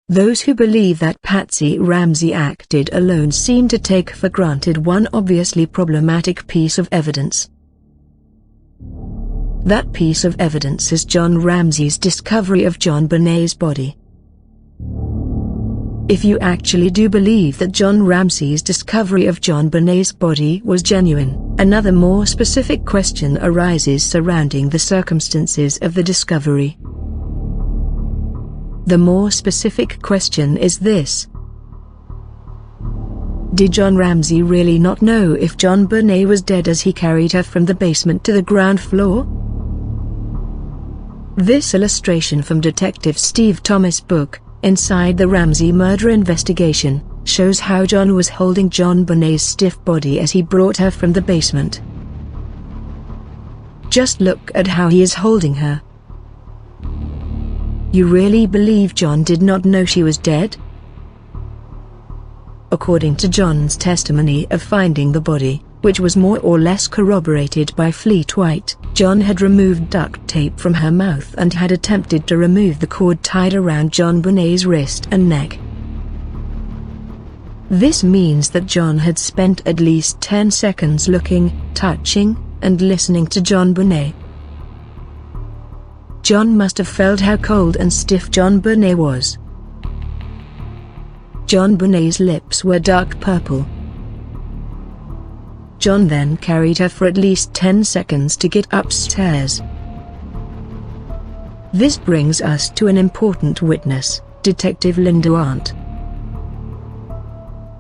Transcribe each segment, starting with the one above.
Those who believe that Patsy Ramsey acted alone seem to take for granted one obviously problematic piece of evidence. That piece of evidence is John Ramsey's discovery of JonBenet's body. If you actually do believe that John Ramsey's discovery of JonBenet's body was genuine, another more specific question arises surrounding the circumstances of the discovery. The more specific question is this: did John Ramsey really not know if JonBenet was dead as he carried her from the basement to the ground floor? This illustration from Detective Steve Thomas' book, Inside the Ramsey Murder Investigation, shows how John was holding JonBenet's stiff body as he brought her from the basement. Just look at how he is holding her. You really believe John did not know she was dead? According to John's testimony of finding the body, which was more or less corroborated by Fleet White, John had removed duct tape from her mouth and had attempted to remove the cord tied around JonBenet's wrist and neck. This means that John had spent at least 10 seconds looking, touching, and listening to JonBenet. John must have felt how cold and stiff JonBenet was. JonBenet's lips were dark purple. John then carried her for at least 10 seconds to get upstairs. This brings us to an important witness, Detective Linda Arndt.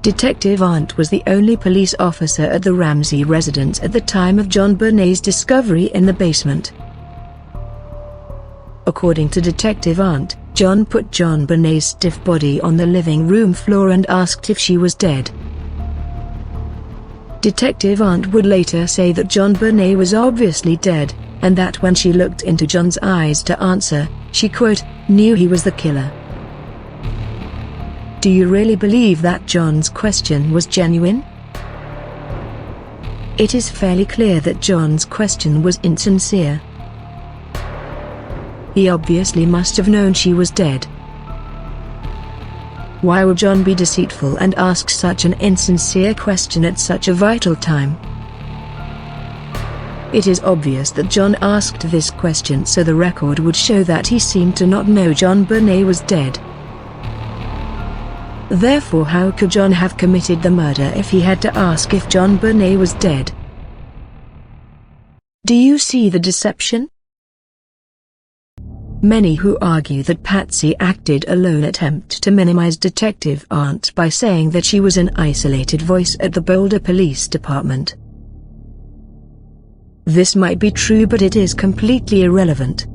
Detective Arndt was the only police officer at the Ramsey residence at the time of JonBenet's discovery in the basement. According to Detective Arndt, John put JonBenet's stiff body on the living room floor and asked if she was dead. Detective Arndt would later say that JonBenet was obviously dead, and that when she looked into John's eyes to answer, she quote, knew he was the killer. Do you really believe that John's question was genuine? It is fairly clear that John's question was insincere. He obviously must have known she was dead. Why would John be deceitful and ask such an insincere question at such a vital time? It is obvious that John asked this question so the record would show that he seemed to not know JonBenet was dead. Therefore, how could John have committed the murder if he had to ask if JonBenet was dead? Do you see the deception? Many who argue that Patsy acted alone attempt to minimize Detective Arndt by saying that she was an isolated voice at the Boulder Police Department. This might be true, but it is completely irrelevant.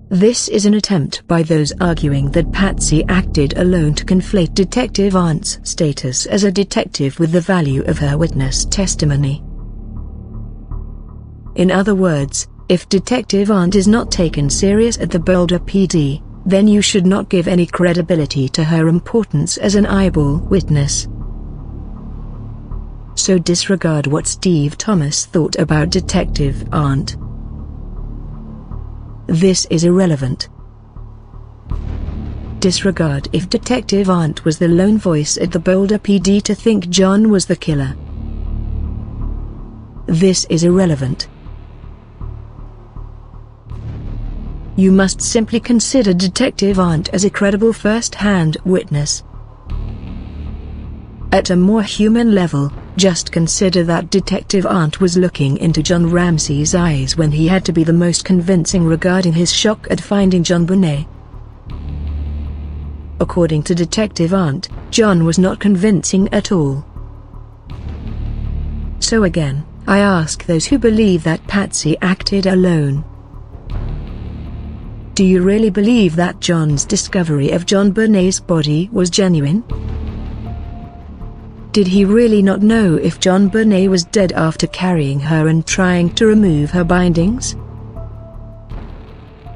This is an attempt by those arguing that Patsy acted alone to conflate Detective Arndt's status as a detective with the value of her witness testimony. In other words, if Detective Arndt is not taken serious at the Boulder PD, then you should not give any credibility to her importance as an eyeball witness. So disregard what Steve Thomas thought about Detective Arndt. This is irrelevant. Disregard if Detective Arndt was the lone voice at the Boulder PD to think John was the killer. This is irrelevant. You must simply consider Detective Arndt as a credible first-hand witness. At a more human level, just consider that Detective Arndt was looking into John Ramsey's eyes when he had to be the most convincing regarding his shock at finding JonBenet. According to Detective Arndt, John was not convincing at all. So again, I ask those who believe that Patsy acted alone. Do you really believe that John's discovery of JonBenet's body was genuine? Did he really not know if JonBenet was dead after carrying her and trying to remove her bindings?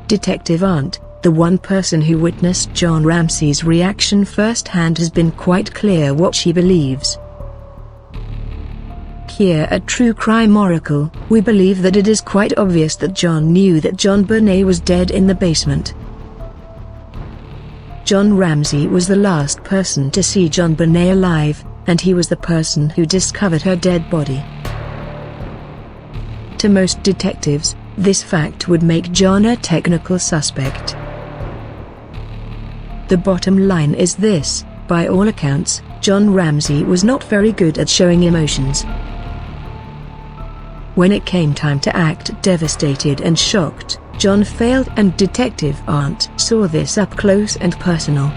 Detective Arndt, the one person who witnessed John Ramsey's reaction firsthand, has been quite clear what she believes. Here at True Crime Oracle, we believe that it is quite obvious that John knew that JonBenet was dead in the basement. John Ramsey was the last person to see JonBenet alive, and he was the person who discovered her dead body. To most detectives, this fact would make John a technical suspect. The bottom line is this: by all accounts, John Ramsey was not very good at showing emotions. When it came time to act devastated and shocked, John failed, and Detective Arndt saw this up close and personal.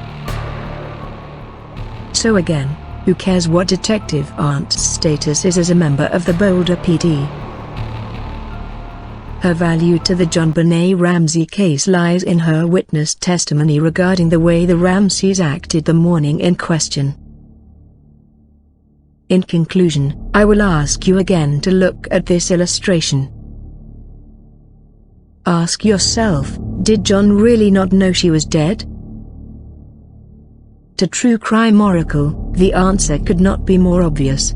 So again, who cares what Detective Arndt's status is as a member of the Boulder PD? Her value to the JonBenet Ramsey case lies in her witness testimony regarding the way the Ramseys acted the morning in question. In conclusion, I will ask you again to look at this illustration. Ask yourself, did John really not know she was dead? To True Crime Oracle, the answer could not be more obvious.